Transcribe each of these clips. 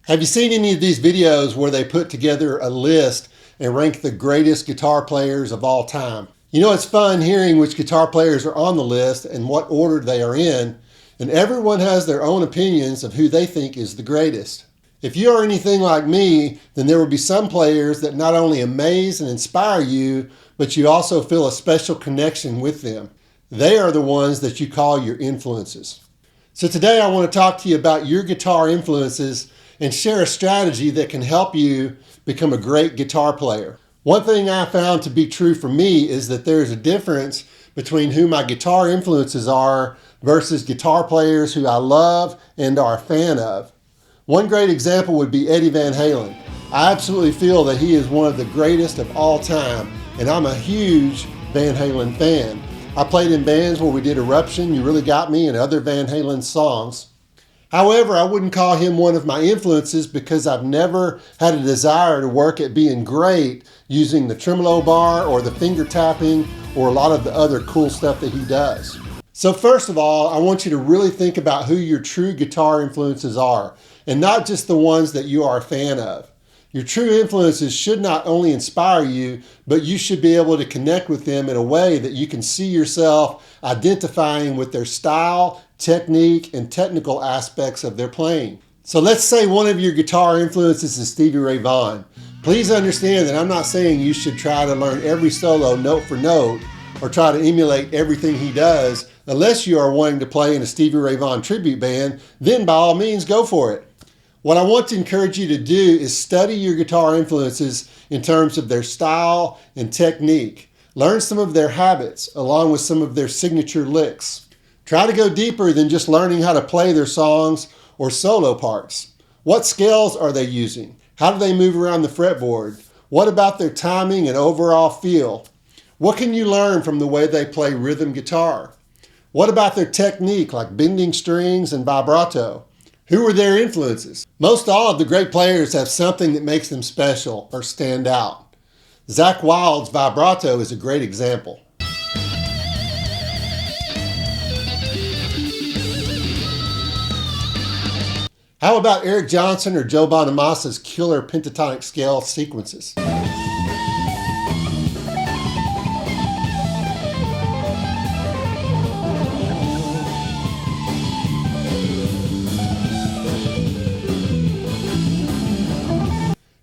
Have you seen any of these videos where they put together a list and rank the greatest guitar players of all time? You know, it's fun hearing which guitar players are on the list and what order they are in, and everyone has their own opinions of who they think is the greatest. If you are anything like me, then there will be some players that not only amaze and inspire you, but you also feel a special connection with them. They are the ones that you call your influences. So today I want to talk to you about your guitar influences and share a strategy that can help you become a great guitar player. One thing I found to be true for me is that there's a difference between who my guitar influences are versus guitar players who I love and are a fan of. One great example would be Eddie Van Halen. I absolutely feel that he is one of the greatest of all time, and I'm a huge Van Halen fan. I played in bands where we did Eruption, You Really Got Me, and other Van Halen songs. However, I wouldn't call him one of my influences because I've never had a desire to work at being great using the tremolo bar or the finger tapping or a lot of the other cool stuff that he does. So first of all, I want you to really think about who your true guitar influences are, and not just the ones that you are a fan of. Your true influences should not only inspire you, but you should be able to connect with them in a way that you can see yourself identifying with their style, technique, and technical aspects of their playing. So let's say one of your guitar influences is Stevie Ray Vaughan. Please understand that I'm not saying you should try to learn every solo note for note or try to emulate everything he does. Unless you are wanting to play in a Stevie Ray Vaughan tribute band, then by all means go for it. What I want to encourage you to do is study your guitar influences in terms of their style and technique. Learn some of their habits along with some of their signature licks. Try to go deeper than just learning how to play their songs or solo parts. What scales are they using? How do they move around the fretboard? What about their timing and overall feel? What can you learn from the way they play rhythm guitar? What about their technique, like bending strings and vibrato? Who are their influences? Most all of the great players have something that makes them special or stand out. Zakk Wylde's vibrato is a great example. How about Eric Johnson or Joe Bonamassa's killer pentatonic scale sequences?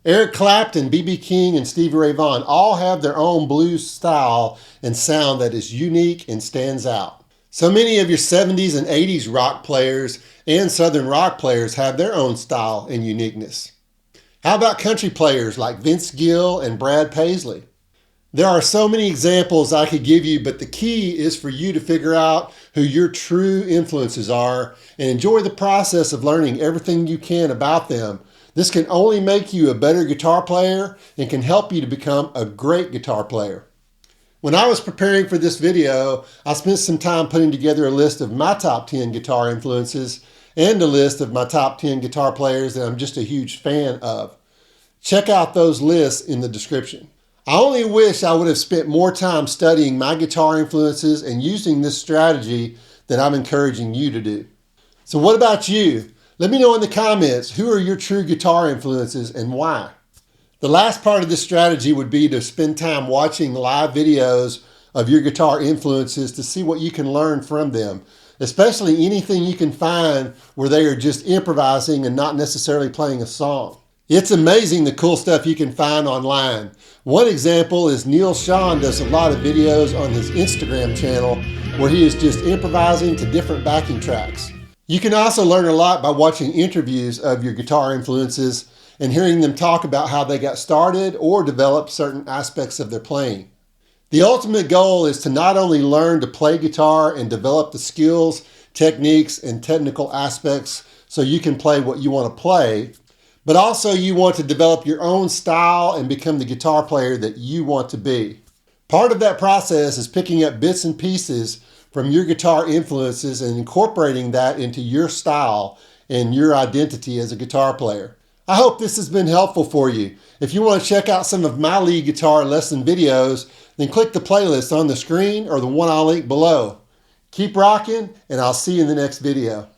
Eric Clapton, B.B. King, and Stevie Ray Vaughan all have their own blues style and sound that is unique and stands out. So many of your 70s and 80s rock players and southern rock players have their own style and uniqueness. How about country players like Vince Gill and Brad Paisley? There are so many examples I could give you, but the key is for you to figure out who your true influences are and enjoy the process of learning everything you can about them. This can only make you a better guitar player and can help you to become a great guitar player. When I was preparing for this video, I spent some time putting together a list of my top 10 guitar influences and a list of my top 10 guitar players that I'm just a huge fan of. Check out those lists in the description. I only wish I would have spent more time studying my guitar influences and using this strategy that I'm encouraging you to do. So what about you? Let me know in the comments, who are your true guitar influences and why? The last part of this strategy would be to spend time watching live videos of your guitar influences to see what you can learn from them, especially anything you can find where they are just improvising and not necessarily playing a song. It's amazing the cool stuff you can find online. One example is Neil Sean does a lot of videos on his Instagram channel where he is just improvising to different backing tracks. You can also learn a lot by watching interviews of your guitar influences and hearing them talk about how they got started or developed certain aspects of their playing. The ultimate goal is to not only learn to play guitar and develop the skills, techniques, and technical aspects so you can play what you want to play, but also you want to develop your own style and become the guitar player that you want to be. Part of that process is picking up bits and pieces from your guitar influences and incorporating that into your style and your identity as a guitar player. I hope this has been helpful for you. If you want to check out some of my lead guitar lesson videos, then click the playlist on the screen or the one I'll link below. Keep rocking, and I'll see you in the next video.